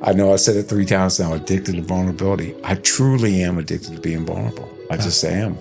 I know I said it 3 times now, addicted to vulnerability. I truly am addicted to being vulnerable. I just am.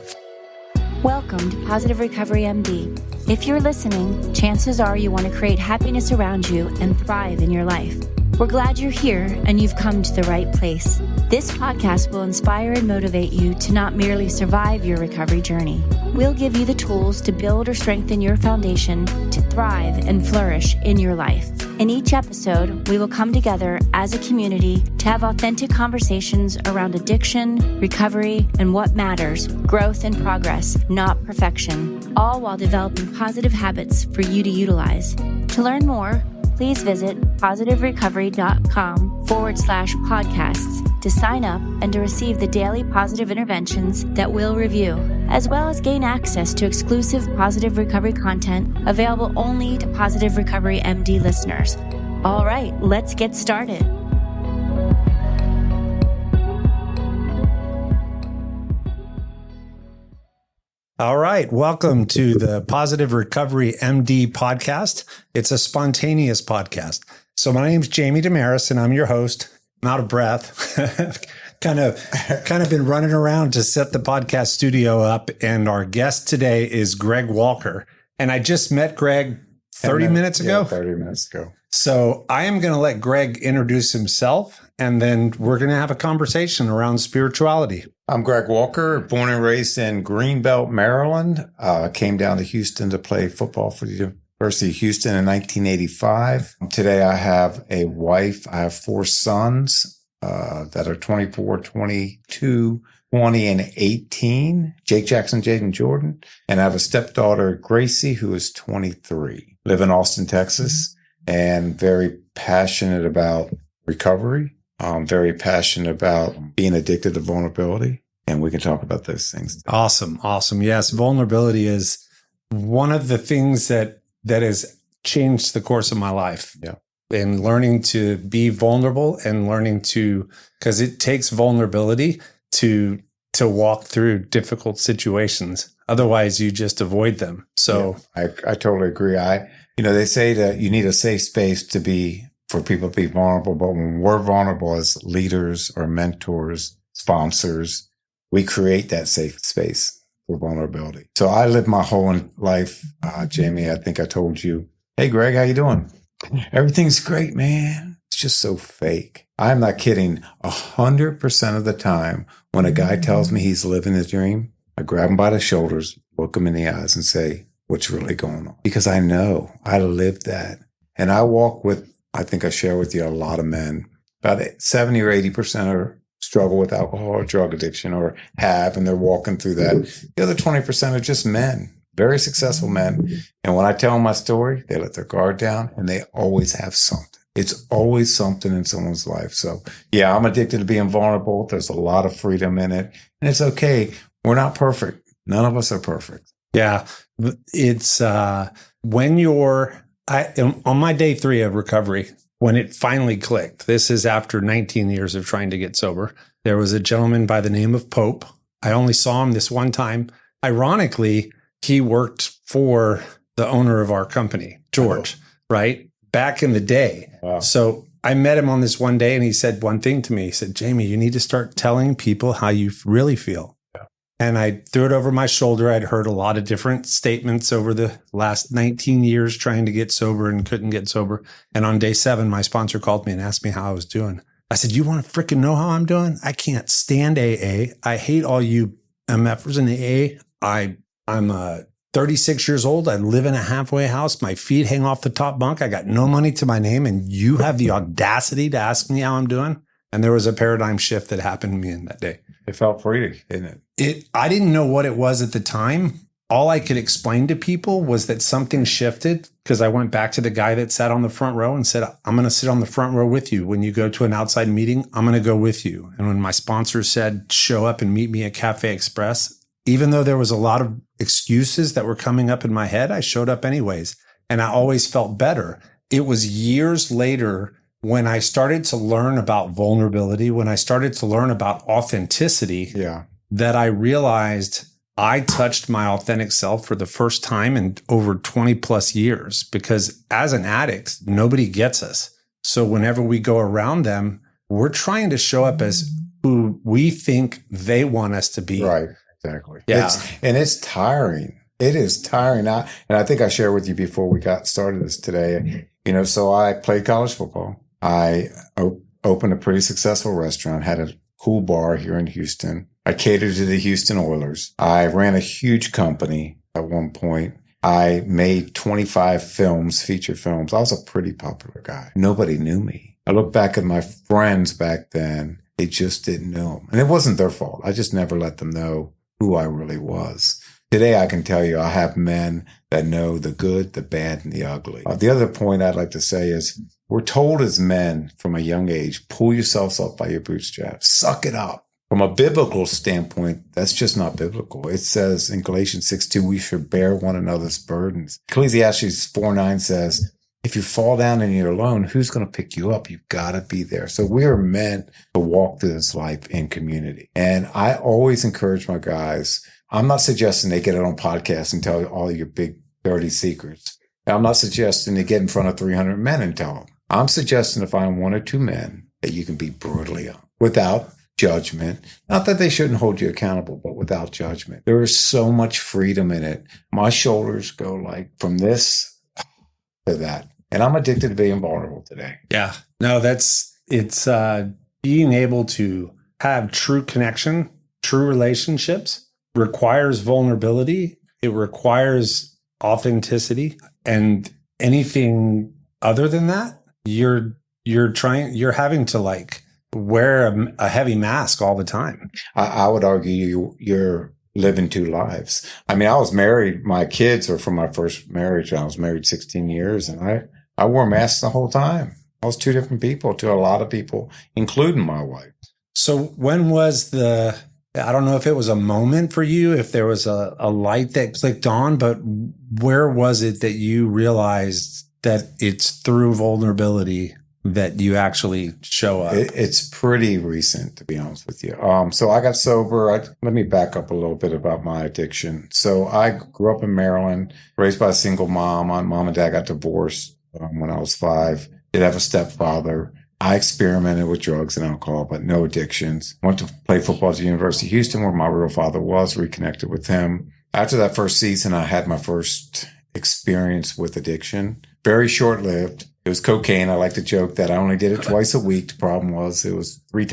Welcome to Positive Recovery MD. If you're listening, chances are you want to create happiness around you and thrive in your life. We're glad you're here and you've come to the right place. This podcast will inspire and motivate you to not merely survive your recovery journey. We'll give you the tools to build or strengthen your foundation to thrive and flourish in your life. In each episode, we will come together as a community to have authentic conversations around addiction, recovery, and what matters, growth and progress, not perfection, all while developing positive habits for you to utilize. To learn more, please visit positiverecovery.com/podcasts to sign up and to receive the daily positive interventions that we'll review, as well as gain access to exclusive Positive Recovery content available only to Positive Recovery MD listeners. All right, let's get started. All right. Welcome to the Positive Recovery MD podcast. It's a spontaneous podcast. So my name's Jamie Demeris and I'm your host. I'm out of breath. kind of been running around to set the podcast studio up. And our guest today is Greg Walker. And I just met Greg 30 minutes ago. Yeah, 30 minutes ago. So I am going to let Greg introduce himself and then we're going to have a conversation around spirituality. I'm Greg Walker, born and raised in Greenbelt, Maryland. Came down to Houston to play football for the University of Houston in 1985. Today I have a wife. I have 4 sons that are 24, 22, 20, and 18. Jake, Jackson, Jaden, Jordan. And I have a stepdaughter, Gracie, who is 23. Live in Austin, Texas, and very passionate about recovery. I'm very passionate about being addicted to vulnerability, and we can talk about those things. Awesome. Yes, vulnerability is one of the things that has changed the course of my life. Yeah. And learning to be vulnerable and learning to, because it takes vulnerability to walk through difficult situations. Otherwise, you just avoid them. So yeah, I totally agree. They say that you need a safe space for people to be vulnerable. But when we're vulnerable as leaders or mentors, sponsors, we create that safe space for vulnerability. So I lived my whole life, Jamie, I think I told you, hey, Greg, how you doing? Everything's great, man. It's just so fake. I'm not kidding. 100% of the time when a guy tells me he's living his dream, I grab him by the shoulders, look him in the eyes and say, what's really going on? Because I know I lived that. And I walk with, I think I share with you a lot of men, about 70 or 80% struggle with alcohol or drug addiction or have, and they're walking through that. The other 20% are just men, very successful men. And when I tell them my story, they let their guard down and they always have something. It's always something in someone's life. So yeah, I'm addicted to being vulnerable. There's a lot of freedom in it. And it's okay. We're not perfect. None of us are perfect. yeah, it's when on my day 3 of recovery, when it finally clicked, this is after 19 years of trying to get sober. There was a gentleman by the name of Pope. I only saw him this one time. Ironically, he worked for the owner of our company, George, right? Back in the day. Wow. So I met him on this one day and he said one thing to me. He said, Jamie, you need to start telling people how you really feel. Yeah. And I threw it over my shoulder. I'd heard a lot of different statements over the last 19 years trying to get sober and couldn't get sober. And on day 7, my sponsor called me and asked me how I was doing. I said, you want to freaking know how I'm doing? I can't stand AA. I hate all you MFers in AA. I'm 36 years old. I live in a halfway house. My feet hang off the top bunk. I got no money to my name. And you have the audacity to ask me how I'm doing? And there was a paradigm shift that happened to me in that day. It felt free, didn't it? I didn't know what it was at the time. All I could explain to people was that something shifted because I went back to the guy that sat on the front row and said, I'm going to sit on the front row with you. When you go to an outside meeting, I'm going to go with you. And when my sponsor said, show up and meet me at Cafe Express, even though there was a lot of excuses that were coming up in my head, I showed up anyways. And I always felt better. It was years later when I started to learn about vulnerability, when I started to learn about authenticity, that I realized I touched my authentic self for the first time in over 20 plus years, because as an addict, nobody gets us. So whenever we go around them, we're trying to show up as who we think they want us to be. Right. Exactly. Yeah. It's tiring. It is tiring. And I think I shared with you before we got started this today, so I played college football. I opened a pretty successful restaurant, had a cool bar here in Houston. I catered to the Houston Oilers. I ran a huge company at one point. I made 25 films, feature films. I was a pretty popular guy. Nobody knew me. I look back at my friends back then. They just didn't know them. And it wasn't their fault. I just never let them know who I really was. Today, I can tell you I have men that know the good, the bad, and the ugly. The other point I'd like to say is we're told as men from a young age, pull yourselves up by your bootstraps, suck it up. From a biblical standpoint, that's just not biblical. It says in Galatians 6:2, we should bear one another's burdens. Ecclesiastes 4:9 says, if you fall down and you're alone, who's going to pick you up? You've got to be there. So we are meant to walk through this life in community. And I always encourage my guys, I'm not suggesting they get it on podcasts and tell you all your big dirty secrets. I'm not suggesting they get in front of 300 men and tell them. I'm suggesting to find one or two men that you can be brutally on without judgment. Not that they shouldn't hold you accountable, but without judgment. There is so much freedom in it. My shoulders go like from this to that. And I'm addicted to being vulnerable today. Yeah. No, it's being able to have true connection, true relationships requires vulnerability. It requires authenticity, and anything other than that, you're having to like wear a heavy mask all the time. I would argue you're living two lives. I mean, I was married. My kids are from my first marriage. I was married 16 years, and I wore masks the whole time. I was two different people to a lot of people, including my wife. So when was I don't know if it was a moment for you, if there was a light that clicked on, but where was it that you realized that it's through vulnerability that you actually show up? It's pretty recent, to be honest with you. So I got sober. Let me back up a little bit about my addiction. So I grew up in Maryland, raised by a single mom. My mom and dad got divorced when I was 5. Did have a stepfather. I experimented with drugs and alcohol, but no addictions. Went to play football at the University of Houston, where my real father was, reconnected with him. After that first season, I had my first experience with addiction. Very short-lived. It was cocaine. I like to joke that I only did it twice a week. The problem was it was 3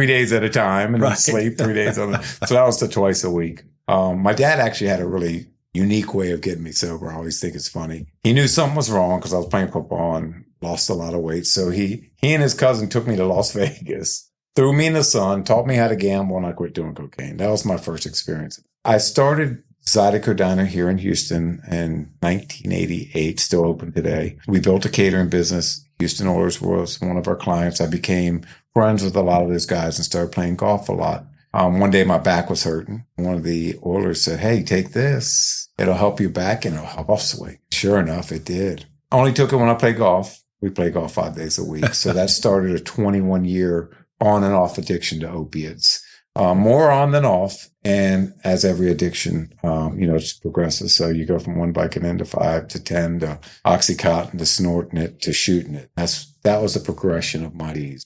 days at a time, and then sleep 3 days on it. So that was the twice a week. My dad actually had a really unique way of getting me sober. I always think it's funny. He knew something was wrong because I was playing football and lost a lot of weight. So he and his cousin took me to Las Vegas, threw me in the sun, taught me how to gamble, and I quit doing cocaine. That was my first experience. I started Zydeco Diner here in Houston in 1988, still open today. We built a catering business. Houston Oilers was one of our clients. I became friends with a lot of those guys and started playing golf a lot. One day my back was hurting. One of the Oilers said, hey, take this. It'll help your back and it'll help off swing. Sure enough, it did. I only took it when I played golf. We play golf 5 days a week. So that started a 21-year on and off addiction to opiates. More on than off. And as every addiction, it progresses. So you go from one Vicodin to 5 to 10 to Oxycontin to snorting it to shooting it. That was the progression of my disease.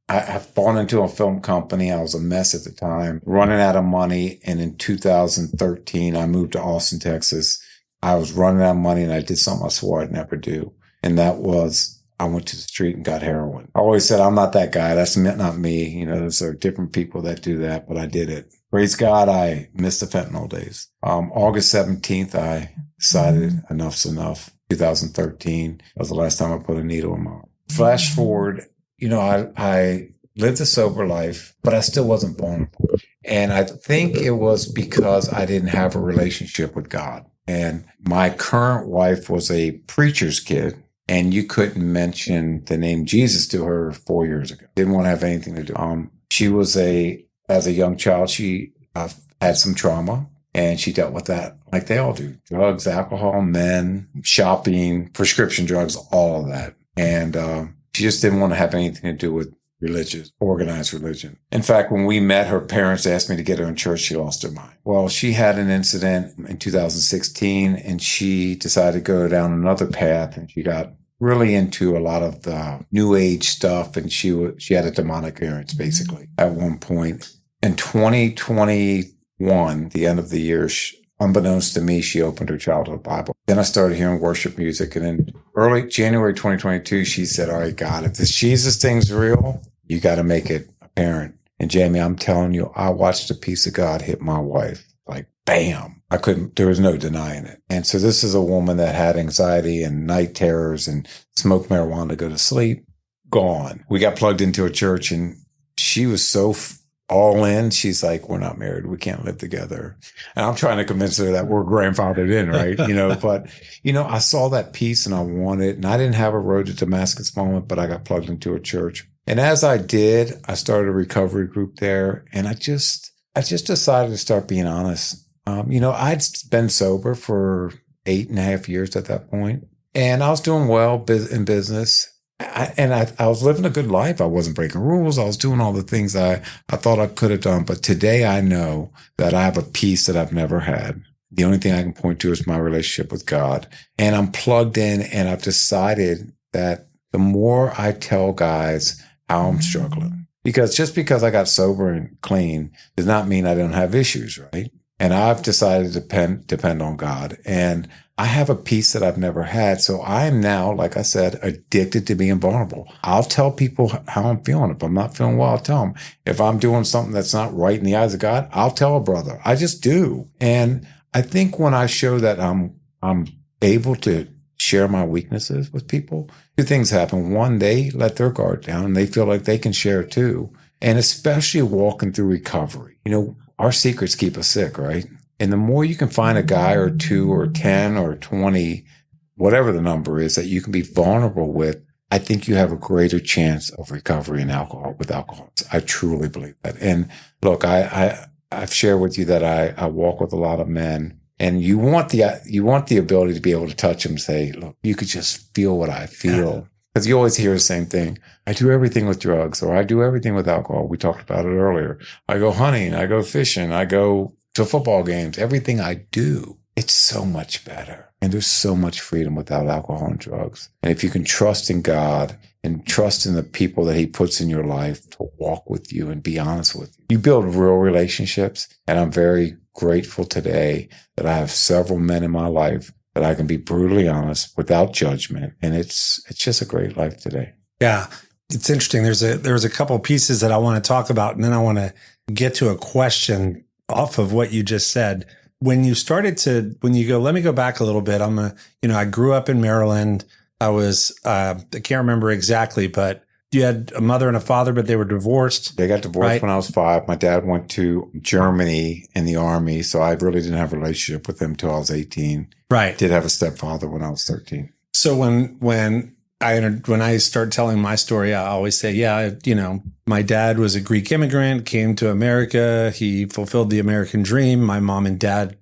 I've fallen into a film company. I was a mess at the time, running out of money. And in 2013, I moved to Austin, Texas. I was running out of money and I did something I swore I'd never do. And that was, I went to the street and got heroin. I always said, I'm not that guy. That's not me. There are different people that do that, but I did it. Praise God, I missed the fentanyl days. August 17th, I decided enough's enough. 2013 was the last time I put a needle in my arm. Flash forward, I lived a sober life, but I still wasn't vulnerable. And I think it was because I didn't have a relationship with God. And my current wife was a preacher's kid, and you couldn't mention the name Jesus to her 4 years ago. Didn't want to have anything to do. She was as a young child, she had some trauma, and she dealt with that like they all do. Drugs, alcohol, men, shopping, prescription drugs, all of that. And she just didn't want to have anything to do with organized religion. In fact, when we met, her parents asked me to get her in church. She lost her mind. Well, she had an incident in 2016 and she decided to go down another path and she got really into a lot of the new age stuff. And she had a demonic clearance basically at one point. In 2021, the end of the year, unbeknownst to me, she opened her childhood Bible. Then I started hearing worship music. And in early January 2022, she said, all right, God, if this Jesus thing's real, you got to make it apparent. And Jamie, I'm telling you, I watched a piece of God hit my wife. Like, bam. There was no denying it. And so this is a woman that had anxiety and night terrors and smoked marijuana to go to sleep. Gone. We got plugged into a church and she was so all in. She's like, we're not married. We can't live together. And I'm trying to convince her that we're grandfathered in, right? But, I saw that piece and I wanted, and I didn't have a road to Damascus moment, but I got plugged into a church. And as I did, I started a recovery group there. And I just decided to start being honest. I'd been sober for 8.5 years at that point, and I was doing well in business. I was living a good life. I wasn't breaking rules. I was doing all the things I thought I could have done. But today I know that I have a peace that I've never had. The only thing I can point to is my relationship with God. And I'm plugged in, and I've decided that the more I tell guys how I'm struggling, because just because I got sober and clean does not mean I don't have issues, right? And I've decided to depend on God. And I have a peace that I've never had. So I am now, like I said, addicted to being vulnerable. I'll tell people how I'm feeling. If I'm not feeling well, I'll tell them. If I'm doing something that's not right in the eyes of God, I'll tell a brother. I just do. And I think when I show that I'm able to share my weaknesses with people, two things happen. One, they let their guard down and they feel like they can share too. And especially walking through recovery. Our secrets keep us sick, right? And the more you can find a guy or two or 10 or 20, whatever the number is that you can be vulnerable with, I think you have a greater chance of recovery with alcohol. I truly believe that. And look, I've shared with you that I walk with a lot of men, and you want the ability to be able to touch them and say, look, you could just feel what I feel. Because you always hear the same thing. I do everything with drugs, or I do everything with alcohol. We talked about it earlier. I go hunting, I go fishing, I go to football games. Everything I do, it's so much better. And there's so much freedom without alcohol and drugs. And if you can trust in God and trust in the people that he puts in your life to walk with you and be honest with you, you build real relationships. And I'm very grateful today that I have several men in my life that I can be brutally honest without judgment. And it's just a great life today. Yeah. It's interesting. There's a couple of pieces that I want to talk about, and then I want to get to a question off of what you just said. When you go, let me go back a little bit. I grew up in Maryland. I can't remember exactly, but you had a mother and a father, but they were divorced. They got divorced right? When I was 5. My dad went to Germany in the army, so I really didn't have a relationship with him until I was 18. Right. Did have a stepfather when I was 13. So when I start telling my story, I always say, my dad was a Greek immigrant, came to America. He fulfilled the American dream. My mom and dad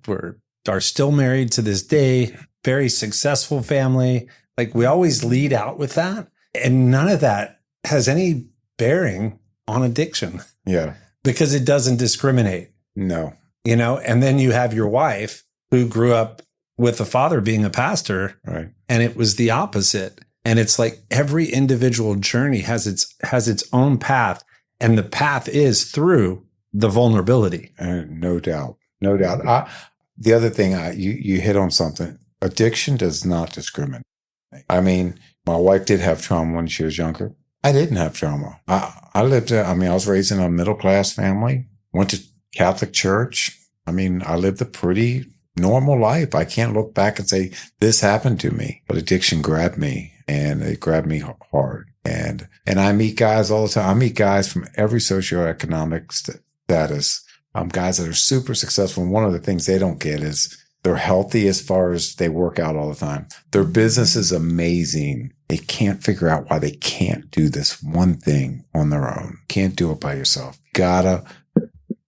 are still married to this day. Very successful family. Like, we always lead out with that, and none of that has any bearing on addiction. Yeah. Because it doesn't discriminate. No. And then you have your wife who grew up with the father being a pastor. Right. And it was the opposite. And it's like every individual journey has its own path. And the path is through the vulnerability. No doubt. No doubt. The other thing, you hit on something. Addiction does not discriminate. I mean, my wife did have trauma when she was younger. I didn't have trauma. I was raised in a middle-class family, went to Catholic church. I lived a pretty normal life. I can't look back and say, this happened to me. But addiction grabbed me, and it grabbed me hard. And I meet guys all the time. I meet guys from every socioeconomic status, guys that are super successful. And one of the things they don't get is they're healthy as far as they work out all the time. Their business is amazing. They can't figure out why they can't do this one thing on their own. Can't do it by yourself. You gotta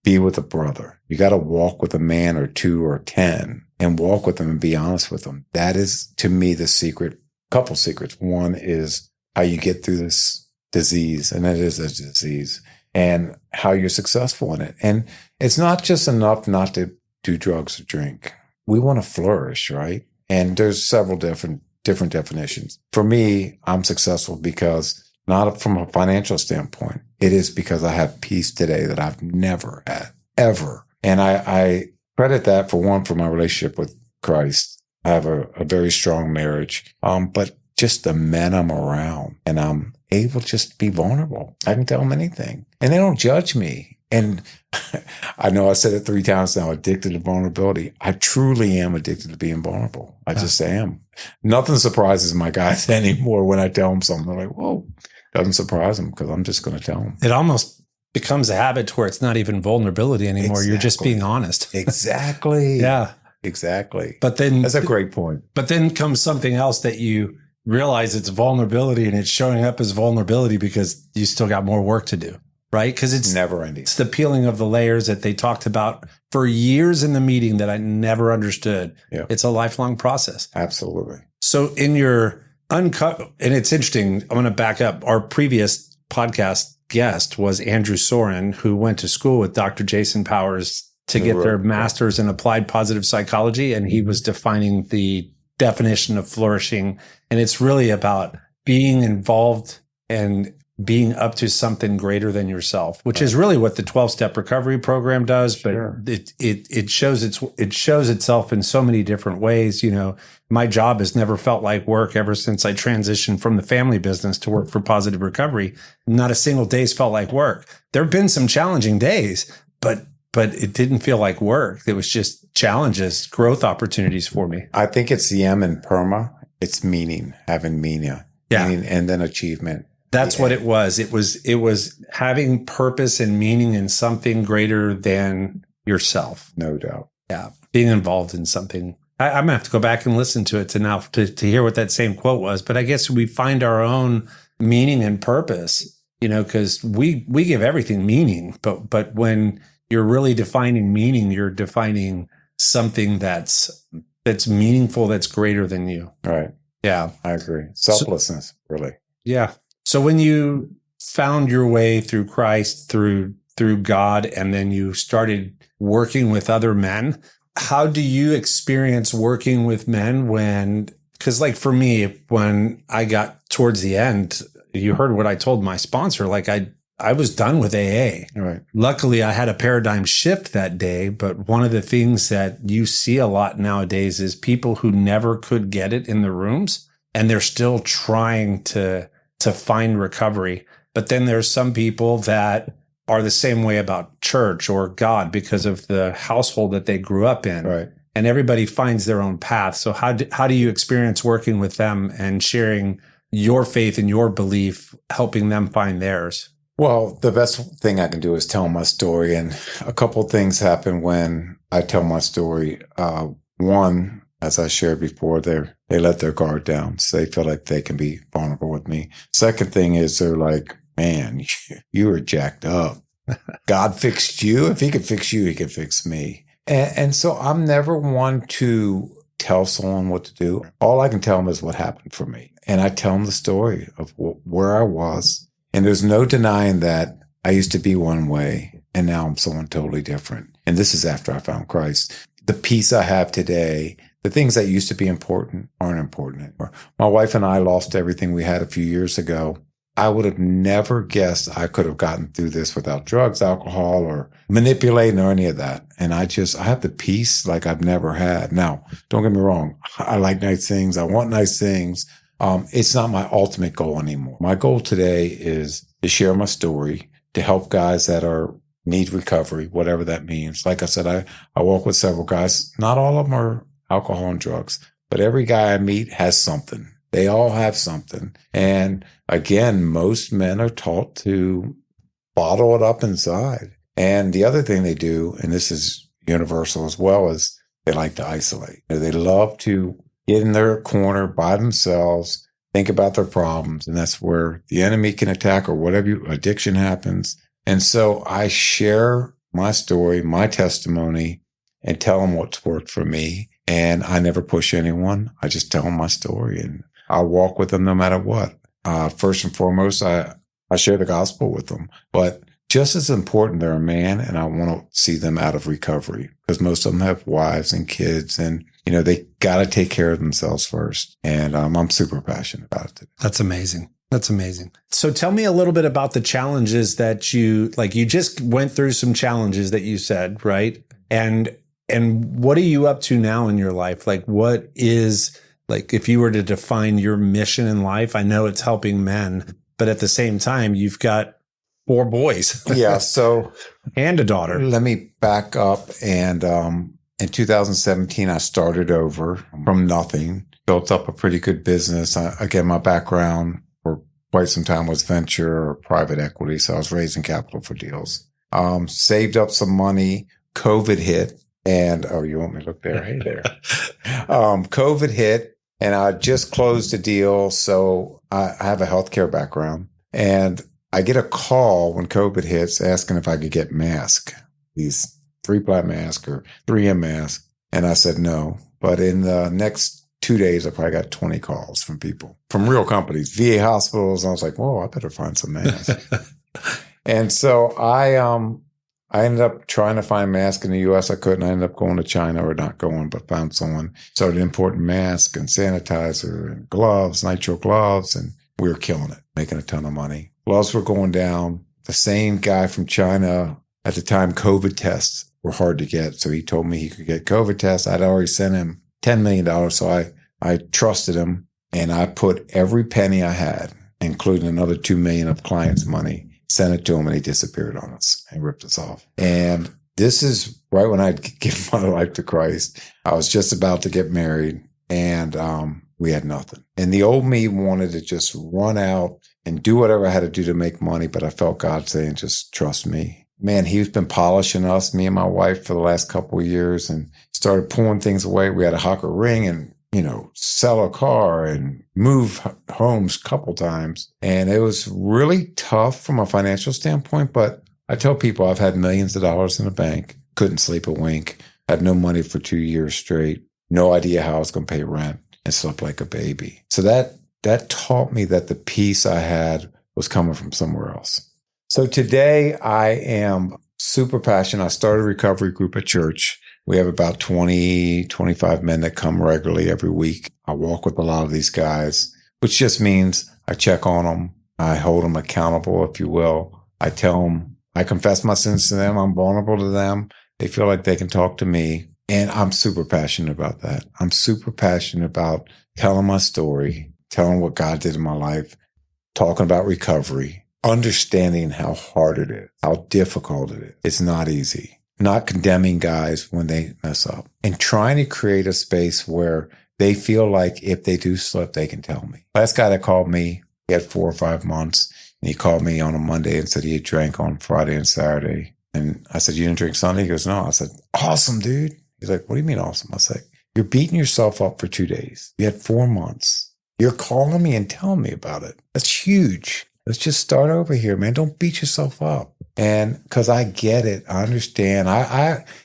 be with a brother. You gotta walk with a man or 2 or 10 and walk with them and be honest with them. That is, to me, the secret. Couple secrets. One is how you get through this disease, and it is a disease, and how you're successful in it. And it's not just enough not to do drugs or drink. We want to flourish, right? And there's several different different definitions. For me, I'm successful because not from a financial standpoint. It is because I have peace today that I've never had, ever. And I credit that for one, for my relationship with Christ. I have a very strong marriage, but just the men I'm around, and I'm able to just be vulnerable. I can tell them anything and they don't judge me. And I know I said it 3 times now, addicted to vulnerability. I truly am addicted to being vulnerable. I just am. Nothing surprises my guys anymore when I tell them something. They're like, whoa, doesn't surprise them because I'm just going to tell them. It almost becomes a habit to where it's not even vulnerability anymore. Exactly. You're just being honest. Exactly. Yeah. Exactly. But then that's a great point. But then comes something else that you realize it's vulnerability, and it's showing up as vulnerability because you still got more work to do, right? Because it's never ending. It's the peeling of the layers that they talked about for years in the meeting that I never understood. Yeah. It's a lifelong process. Absolutely. So in your uncut, and it's interesting, I'm going to back up. Our previous podcast guest was Andrew Soren, who went to school with Dr. Jason Powers to get their master's in applied positive psychology. And he was defining the definition of flourishing. And it's really about being involved and being up to something greater than yourself, which is really what the 12-step recovery program does. But it shows itself in so many different ways. You know, my job has never felt like work ever since I transitioned from the family business to work for Positive Recovery. Not a single day's felt like work. There have been some challenging days, but it didn't feel like work. It was just challenges, growth opportunities for me. I think it's the M in PERMA. It's meaning, having meaning, and then achievement. That's what it was. It was having purpose and meaning in something greater than yourself. No doubt. Yeah. Being involved in something. I'm going to have to go back and listen to it to hear what that same quote was. But I guess we find our own meaning and purpose, you know, because we give everything meaning. But when you're really defining meaning, you're defining something that's meaningful, that's greater than you. Right. Yeah. I agree. Selflessness, really. Yeah. So when you found your way through Christ, through God, and then you started working with other men, how do you experience working with men because like for me, when I got towards the end, you heard what I told my sponsor, like I was done with AA. Right. Luckily, I had a paradigm shift that day. But one of the things that you see a lot nowadays is people who never could get it in the rooms, and they're still trying to find recovery. But then there's some people that are the same way about church or God because of the household that they grew up in. Right. And everybody finds their own path. So how do you experience working with them and sharing your faith and your belief, helping them find theirs? Well, the best thing I can do is tell my story. And a couple of things happen when I tell my story. One, as I shared before, they let their guard down. So they feel like they can be vulnerable with me. Second thing is they're like, man, you were jacked up. God fixed you. If he could fix you, he could fix me. And so I'm never one to tell someone what to do. All I can tell them is what happened for me. And I tell them the story of where I was. And there's no denying that I used to be one way and now I'm someone totally different. And this is after I found Christ. The peace I have today, the things that used to be important aren't important anymore. My wife and I lost everything we had a few years ago. I would have never guessed I could have gotten through this without drugs, alcohol, or manipulating or any of that. And I have the peace like I've never had. Now, don't get me wrong. I like nice things. I want nice things. It's not my ultimate goal anymore. My goal today is to share my story, to help guys that need recovery, whatever that means. Like I said, I work with several guys. Not all of them are alcohol and drugs, but every guy I meet has something. They all have something. And again, most men are taught to bottle it up inside. And the other thing they do, and this is universal as well, is they like to isolate. They love to get in their corner by themselves, think about their problems. And that's where the enemy can attack or whatever addiction happens. And so I share my story, my testimony, and tell them what's worked for me. And I never push anyone. I just tell them my story and I'll walk with them no matter what. First and foremost, I share the gospel with them. But just as important, they're a man, and I want to see them out of recovery because most of them have wives and kids. And they got to take care of themselves first. And I'm super passionate about it. That's amazing. That's amazing. So tell me a little bit about the challenges that you just went through some challenges that you said, right? And what are you up to now in your life? Like, what is, like, if you were to define your mission in life, I know it's helping men, but at the same time, you've got 4 boys. Yeah. So, and a daughter. Let me back up. And in 2017, I started over from nothing, built up a pretty good business. Again, my background for quite some time was venture or private equity. So I was raising capital for deals. Saved up some money. COVID hit. And, you want me to look there? Hey there. COVID hit and I just closed a deal. So I have a healthcare background and I get a call when COVID hits asking if I could get masks, these 3-ply masks or 3M masks. And I said no. But in the next 2 days, I probably got 20 calls from people, from real companies, VA hospitals. And I was like, whoa, I better find some masks. And so I ended up trying to find masks in the U.S. I couldn't. I ended up going to China, or not going, but found someone. Started importing masks and sanitizer and gloves, nitrile gloves, and we were killing it, making a ton of money. Gloves were going down. The same guy from China, at the time, COVID tests were hard to get. So he told me he could get COVID tests. I'd already sent him $10 million. So I trusted him and I put every penny I had, including another $2 million of clients' money, sent it to him, and he disappeared on us and ripped us off. And this is right when I'd given my life to Christ. I was just about to get married and we had nothing. And the old me wanted to just run out and do whatever I had to do to make money. But I felt God saying, just trust me. Man, he's been polishing us, me and my wife, for the last couple of years, and started pulling things away. We had to hock a ring and, sell a car and move homes a couple times. And it was really tough from a financial standpoint. But I tell people I've had millions of dollars in the bank, couldn't sleep a wink, had no money for 2 years straight, no idea how I was going to pay rent, and slept like a baby. So that taught me that the peace I had was coming from somewhere else. So today I am super passionate. I started a recovery group at church. We have about 20, 25 men that come regularly every week. I walk with a lot of these guys, which just means I check on them. I hold them accountable, if you will. I tell them, I confess my sins to them. I'm vulnerable to them. They feel like they can talk to me. And I'm super passionate about that. I'm super passionate about telling my story, telling what God did in my life, talking about recovery, understanding how hard it is, how difficult it is. It's not easy. Not condemning guys when they mess up, and trying to create a space where they feel like if they do slip, they can tell me. Last guy that called me, he had 4 or 5 months, and he called me on a Monday and said he had drank on Friday and Saturday. And I said, you didn't drink Sunday? He goes, no. I said, awesome, dude. He's like, what do you mean awesome? I was like, you're beating yourself up for 2 days. You had 4 months. You're calling me and telling me about it. That's huge. Let's just start over here, man. Don't beat yourself up. And because I get it, I understand.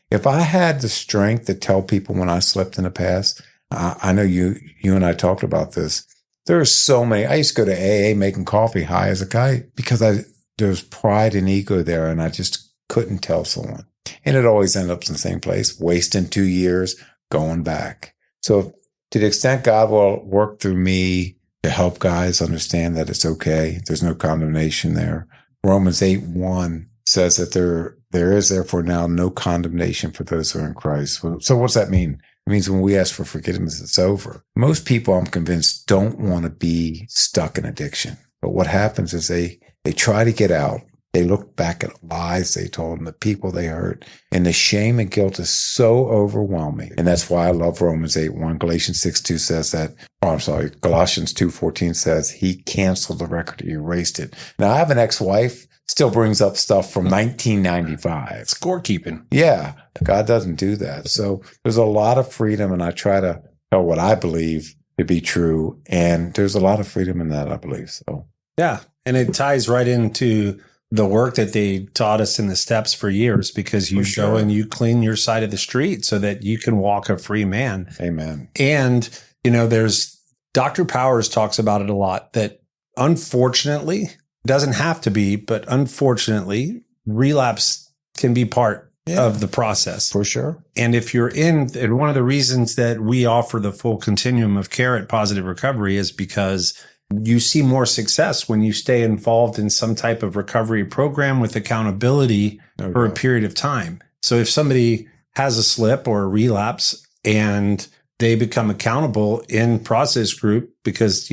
If I had the strength to tell people when I slipped in the past, I know you and I talked about this. There are so many. I used to go to AA making coffee high as a guy because there was pride and ego there, and I just couldn't tell someone. And it always ended up in the same place, wasting 2 years, going back. So to the extent God will work through me to help guys understand that it's okay, there's no condemnation there. Romans 8:1 says that there is therefore now no condemnation for those who are in Christ. So what's that mean? It means when we ask for forgiveness, it's over. Most people, I'm convinced, don't want to be stuck in addiction. But what happens is they try to get out. They look back at lies they told them, the people they hurt, and the shame and guilt is so overwhelming. And that's why I love Romans 8:1. Galatians 6:2 says that, Galatians 2:14 says he canceled the record, he erased it. Now, I have an ex-wife, still brings up stuff from 1995. Scorekeeping. Yeah, God doesn't do that. So there's a lot of freedom, and I try to tell what I believe to be true. And there's a lot of freedom in that, I believe. So yeah, and it ties right into the work that they taught us in the steps for years, because you go and you clean your side of the street so that you can walk a free man. Amen. And, there's Dr. Powers talks about it a lot, that unfortunately, doesn't have to be, but unfortunately, relapse can be part of the process. For sure. And if you're and one of the reasons that we offer the full continuum of care at Positive Recovery is because you see more success when you stay involved in some type of recovery program with accountability for a period of time. So if somebody has a slip or a relapse and they become accountable in process group because,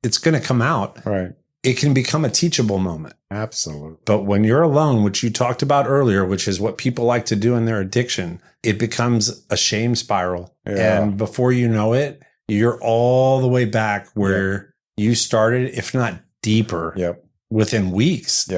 it's going to come out. Right. It can become a teachable moment. Absolutely. But when you're alone, which you talked about earlier, which is what people like to do in their addiction, it becomes a shame spiral. Yeah. And before you know it, you're all the way back where you started, if not deeper, within weeks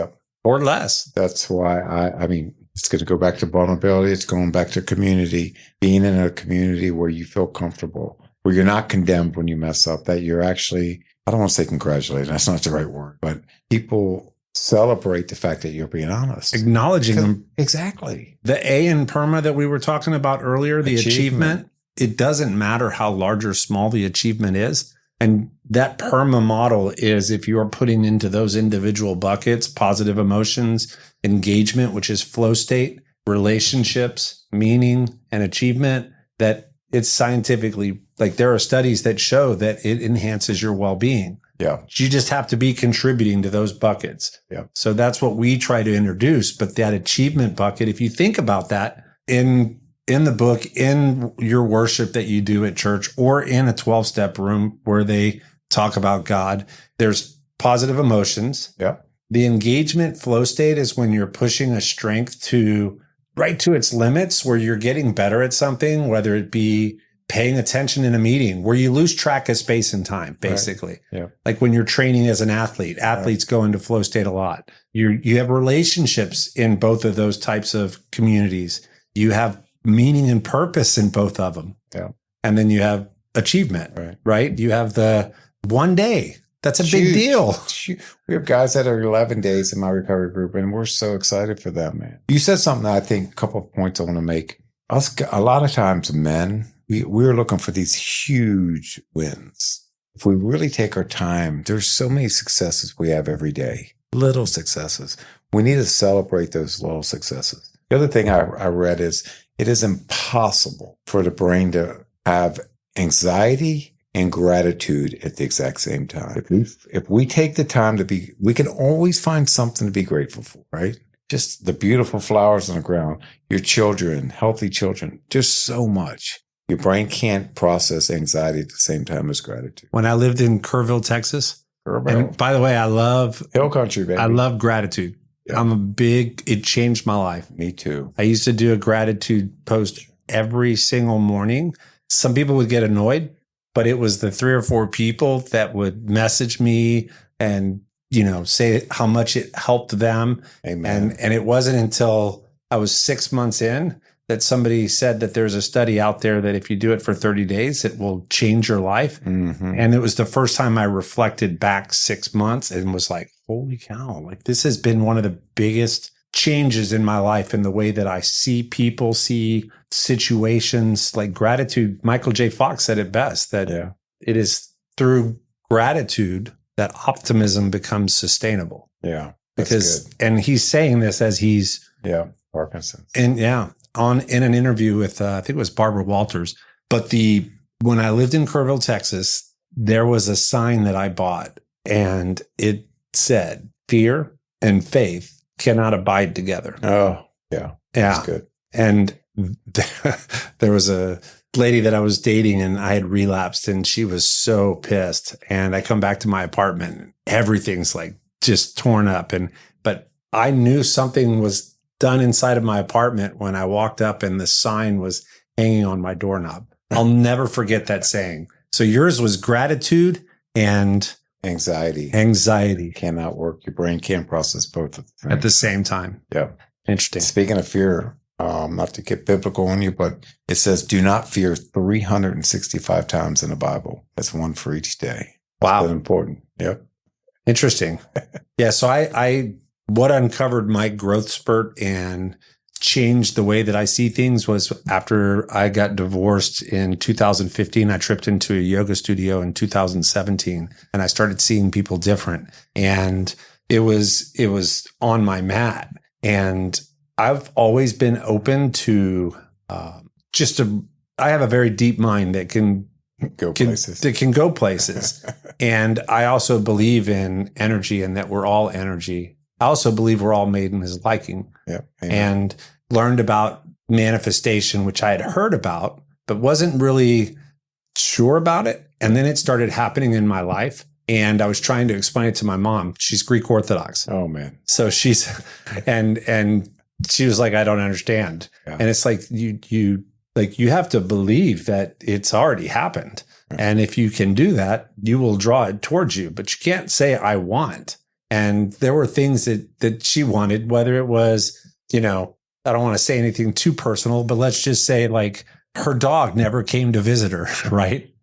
or less. That's why I mean, it's going to go back to vulnerability. It's going back to community, being in a community where you feel comfortable, where you're not condemned when you mess up, that you're actually, I don't want to say congratulating. That's not the right word, but people celebrate the fact that you're being honest. Acknowledging them. Exactly. The A in PERMA that we were talking about earlier, the achievement, it doesn't matter how large or small the achievement is. And that PERMA model is if you're putting into those individual buckets, positive emotions, engagement, which is flow state, relationships, meaning, and achievement, that it's scientifically, like there are studies that show that it enhances your well-being. Yeah. You just have to be contributing to those buckets. Yeah. So that's what we try to introduce. But that achievement bucket, if you think about that in the book, in your worship that you do at church, or in a 12-step room where they talk about God, there's positive emotions. Yeah. The engagement flow state is when you're pushing a strength right to its limits, where you're getting better at something, whether it be paying attention in a meeting where you lose track of space and time, basically. Right. Yeah. Like when you're training as an athlete, athletes go into flow state a lot. You have relationships in both of those types of communities. You have meaning and purpose in both of them. Yeah. And then you have achievement, right? You have the one day. That's a big deal. We have guys that are 11 days in my recovery group, and we're so excited for them, man. You said something that I think, a couple of points I want to make. A lot of times men, we're looking for these huge wins. If we really take our time, there's so many successes we have every day, little successes. We need to celebrate those little successes. The other thing I read is it is impossible for the brain to have anxiety and gratitude at the exact same time. If we take the time we can always find something to be grateful for, right? Just the beautiful flowers on the ground, your children, healthy children, just so much. Your brain can't process anxiety at the same time as gratitude. When I lived in Kerrville, Texas, and by the way, I love hill country, baby. I love gratitude. Yeah. It changed my life. Me too. I used to do a gratitude post every single morning. Some people would get annoyed, but it was the 3 or 4 people that would message me and, say how much it helped them. Amen. And it wasn't until I was 6 months in that somebody said that there's a study out there that if you do it for 30 days, it will change your life. Mm-hmm. And it was the first time I reflected back 6 months and was like, holy cow, like this has been one of the biggest changes in my life in the way that I see people, see situations. Like gratitude. Michael J. Fox said it best, that it is through gratitude that optimism becomes sustainable. Yeah. And he's saying this as he's Parkinson's. And in an interview with I think it was Barbara Walters. But when I lived in Kerrville, Texas, there was a sign that I bought, and it said, "Fear and faith cannot abide together." Oh, yeah. That's good. And there was a lady that I was dating, and I had relapsed, and she was so pissed. And I come back to my apartment, and everything's like just torn up. But I knew something was done inside of my apartment when I walked up and the sign was hanging on my doorknob. I'll never forget that saying. So yours was gratitude and anxiety. Anxiety cannot work. Your brain can't process both of them at the same time. Yeah. Interesting. Speaking of fear, not to get biblical on you, but it says, do not fear 365 times in the Bible. That's one for each day. Wow. That's important. Yep. Interesting. Yeah. So what uncovered my growth spurt and changed the way that I see things was after I got divorced in 2015. I tripped into a yoga studio in 2017, and I started seeing people different. And it was on my mat, and I've always been open to I have a very deep mind that can go places. That can go places. And I also believe in energy and that we're all energy. I also believe we're all made in his liking. Yeah. And learned about manifestation, which I had heard about, but wasn't really sure about it. And then it started happening in my life. And I was trying to explain it to my mom. She's Greek Orthodox. Oh, man. So she's, and she was like, I don't understand. Yeah. And it's like, you have to believe that it's already happened. Right. And if you can do that, you will draw it towards you, but you can't say, I want. And there were things that she wanted, whether it was, I don't want to say anything too personal, but let's just say like her dog never came to visit her, right?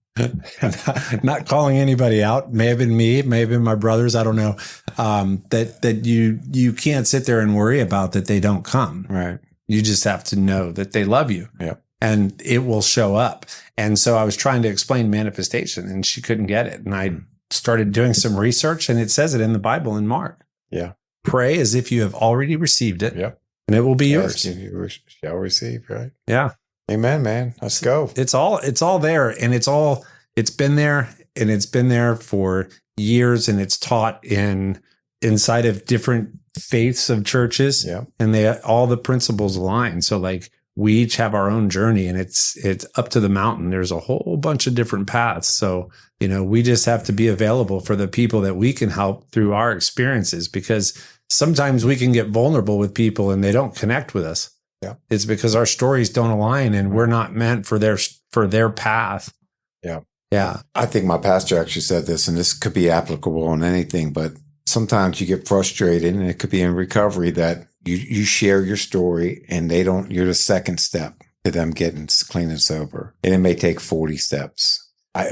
Not calling anybody out. May have been me, may have been my brothers. I don't know. That you can't sit there and worry about that they don't come. Right. You just have to know that they love you. Yeah. And it will show up. And so I was trying to explain manifestation and she couldn't get it. And I started doing some research and it says it in the Bible in Mark. Yeah. Pray as if you have already received it. Yep. And it will be yours. You shall receive, right? Yeah. Amen, man. Let's go. It's all there and it's been there and it's been there for years and it's taught inside of different faiths of churches. Yeah. And all the principles align. So like we each have our own journey and it's up to the mountain. There's a whole bunch of different paths. So, we just have to be available for the people that we can help through our experiences, because sometimes we can get vulnerable with people and they don't connect with us. Yeah. It's because our stories don't align and we're not meant for their path. Yeah. Yeah. I think my pastor actually said this, and this could be applicable on anything, but sometimes you get frustrated, and it could be in recovery that you share your story and you're the second step to them getting clean and sober. And it may take 40 steps.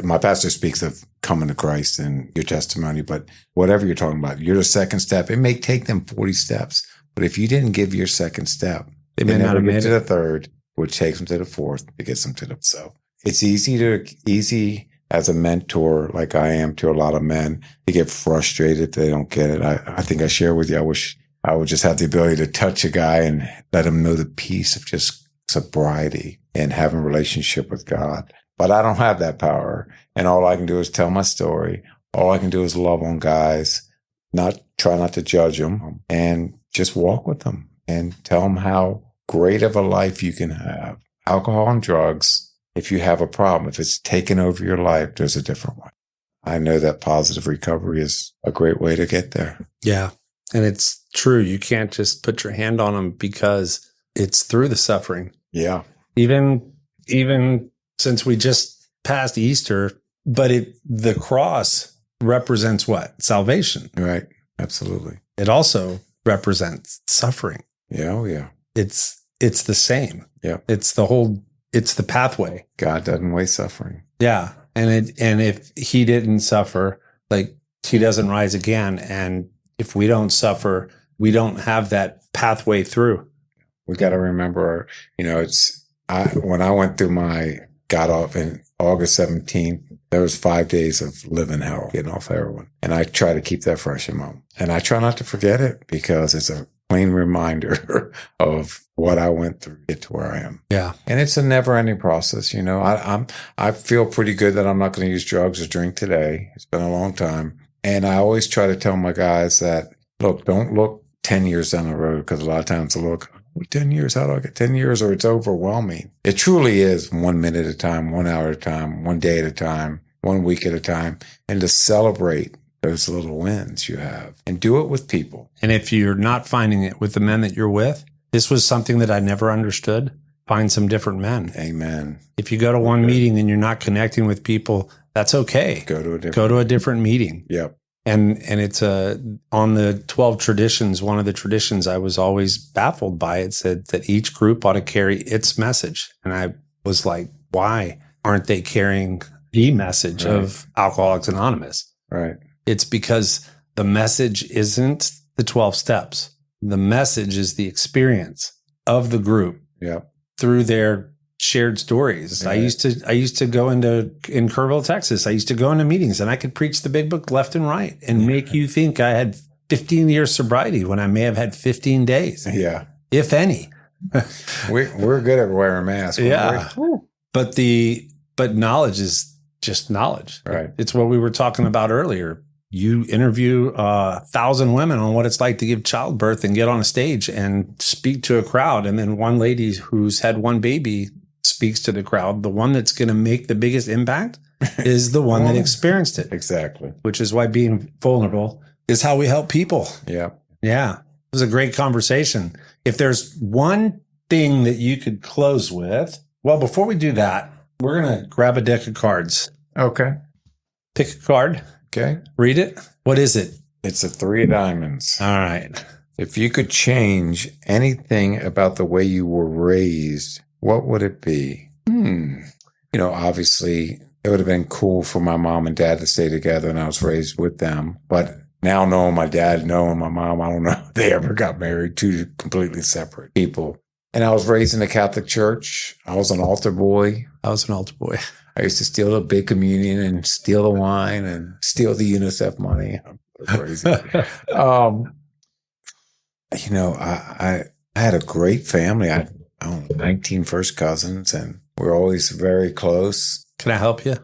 My pastor speaks of coming to Christ and your testimony, but whatever you're talking about, you're the second step. It may take them 40 steps, but if you didn't give your second step, they may never get to the third, which takes them to the fourth, it gets them to the, so it's easy as a mentor, like I am to a lot of men, to get frustrated. They don't get it. I think I share with you, I wish I would just have the ability to touch a guy and let him know the peace of just sobriety and having a relationship with God. But I don't have that power. And all I can do is tell my story. All I can do is love on guys, try not to judge them, and just walk with them and tell them how great of a life you can have. Alcohol and drugs, if you have a problem, if it's taken over your life, there's a different one. I know that positive recovery is a great way to get there. Yeah. And it's true. You can't just put your hand on them because it's through the suffering. Yeah. Even since we just passed Easter, but the cross represents what? Salvation. Right. Absolutely. It also represents suffering. Yeah. Oh, yeah. It's the same. Yeah. It's the pathway. God doesn't waste suffering. Yeah. And if he didn't suffer, like he doesn't rise again. And if we don't suffer, we don't have that pathway through. We got to remember, when I got off in August 17th, there was 5 days of living hell, getting off heroin. And I try to keep that fresh in my mind. And I try not to forget it because it's a clean reminder of what I went through to get to where I am. Yeah. And it's a never ending process. I feel pretty good that I'm not going to use drugs or drink today. It's been a long time. And I always try to tell my guys that, look, don't look 10 years down the road, because a lot of times I look, 10 years, how do I get 10 years? Or it's overwhelming. It truly is 1 minute at a time, 1 hour at a time, 1 day at a time, 1 week at a time, and to celebrate those little wins you have and do it with people. And if you're not finding it with the men that you're with, this was something that I never understood. Find some different men. Amen. If you go to one meeting and you're not connecting with people, that's okay. Go to a different meeting. Yep. And it's on the 12 traditions, one of the traditions I was always baffled by, it said that each group ought to carry its message. And I was like, why aren't they carrying the message of Alcoholics Anonymous? Right. It's because the message isn't the 12 steps. The message is the experience of the group through their shared stories. Right. I used to go in Kerrville, Texas. I used to go into meetings and I could preach the big book left and right and make you think I had 15 years sobriety when I may have had 15 days. Yeah. if any. We're good at wearing masks. Yeah. But knowledge is just knowledge. Right. It's what we were talking about earlier. You interview 1,000 women on what it's like to give childbirth and get on a stage and speak to a crowd. And then one lady who's had one baby speaks to the crowd. The one that's going to make the biggest impact is the one that experienced it. Exactly. Which is why being vulnerable is how we help people. Yeah. Yeah. It was a great conversation. If there's one thing that you could close with, well, before we do that, we're going to grab a deck of cards. Okay. Pick a card. Okay. Read it. What is it? It's a 3 of diamonds. All right. If you could change anything about the way you were raised, what would it be? Obviously, it would have been cool for my mom and dad to stay together, and I was raised with them. But now knowing my dad, knowing my mom, I don't know if they ever got married, 2 completely separate people. And I was raised in the Catholic Church. I was an altar boy. I used to steal the big communion and steal the wine and steal the UNICEF money. Crazy. I had a great family. I owned 19 first cousins, and we're always very close. Can I help you?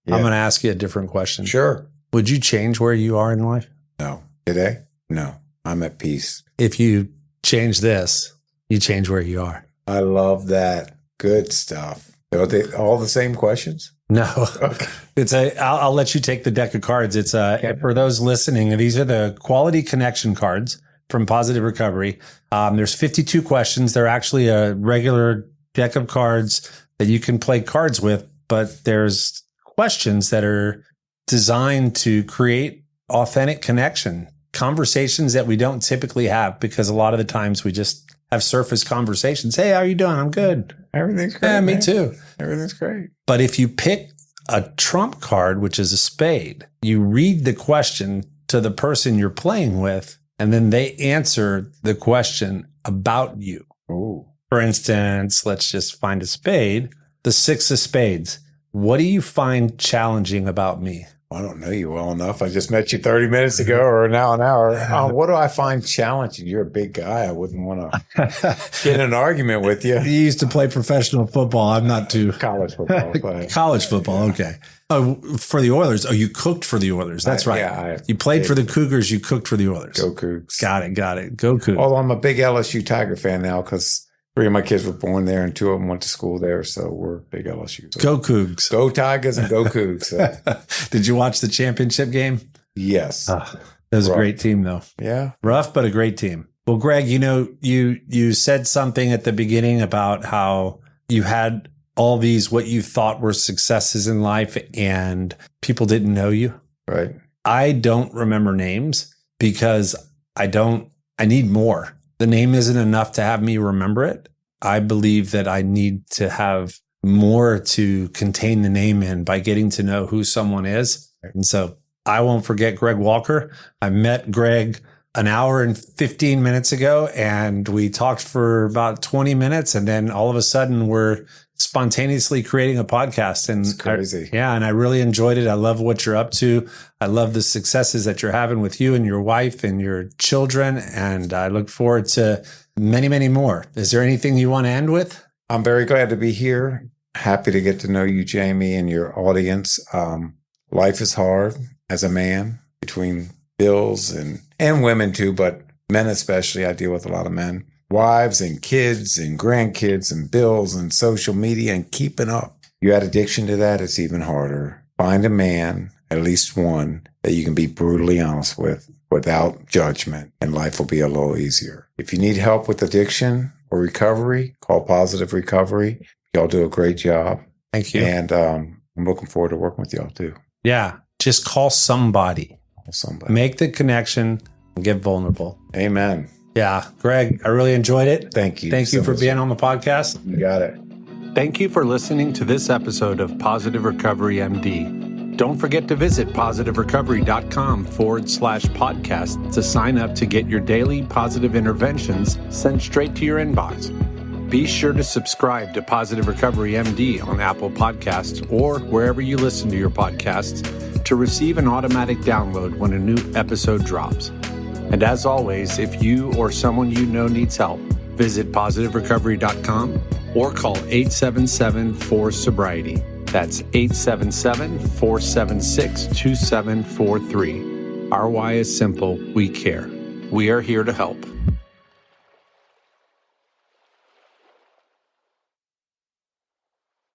Yeah. I'm going to ask you a different question. Sure. Would you change where you are in life? No. Today? No. I'm at peace. If you change this, you change where you are. I love that. Good stuff. Are they all the same questions? No. Okay. I'll let you take the deck of cards. It's for those listening, these are the quality connection cards from Positive Recovery. There's 52 questions. They're actually a regular deck of cards that you can play cards with, but there's questions that are designed to create authentic connection, conversations that we don't typically have, because a lot of the times we just have surface conversations. Hey, how are you doing? I'm good. Everything's great. Yeah, me too. Everything's great. But if you pick a trump card, which is a spade, you read the question to the person you're playing with, and then they answer the question about you. Ooh. For instance, let's just find a spade. The 6 of spades. What do you find challenging about me? I don't know you well enough. I just met you 30 minutes ago or now an hour. What do I find challenging? You're a big guy. I wouldn't want to get in an argument with you. You used to play professional football. I'm not too. College football. But College football. Okay. Oh, for the Oilers. Oh, you cooked for the Oilers. That's right. Yeah. You played for the Cougars. You cooked for the Oilers. Go Cougs. Got it. Go Cougs. Although I'm a big LSU Tiger fan now because 3 of my kids were born there and 2 of them went to school there. So we're big LSU. So go Cougs. Go Tigers and go Cougs. So. Did you watch the championship game? Yes. That was a great team, though. Yeah. Rough, but a great team. Well, Greg, you said something at the beginning about how you had all these what you thought were successes in life and people didn't know you. Right. I don't remember names because I need more. The name isn't enough to have me remember it. I believe that I need to have more to contain the name in by getting to know who someone is. And so I won't forget Greg Walker. I met Greg an hour and 15 minutes ago, and we talked for about 20 minutes. And then all of a sudden we're spontaneously creating a podcast. And it's crazy. And I really enjoyed it. I love what you're up to. I love the successes that you're having with you and your wife and your children. And I look forward to many, many more. Is there anything you want to end with? I'm very glad to be here. Happy to get to know you, Jamie, and your audience. Life is hard as a man, between bills and women too, but men especially. I deal with a lot of men. Wives and kids and grandkids and bills and social media and keeping up. You add addiction to that, it's even harder. Find a man, at least one, that you can be brutally honest with without judgment, and life will be a little easier. If you need help with addiction or recovery, call Positive Recovery. Y'all do a great job. Thank you. And I'm looking forward to working with y'all too. Yeah. Just call somebody. Make the connection and get vulnerable. Amen. Yeah. Greg, I really enjoyed it. Thank you. Thank you for being on the podcast. You got it. Thank you for listening to this episode of Positive Recovery MD. Don't forget to visit positiverecovery.com/podcast to sign up to get your daily positive interventions sent straight to your inbox. Be sure to subscribe to Positive Recovery MD on Apple Podcasts or wherever you listen to your podcasts to receive an automatic download when a new episode drops. And as always, if you or someone you know needs help, Visit positiverecovery.com or call 877-4-SOBRIETY. That's 877-476-2743. Our why is simple. We care. We are here to help.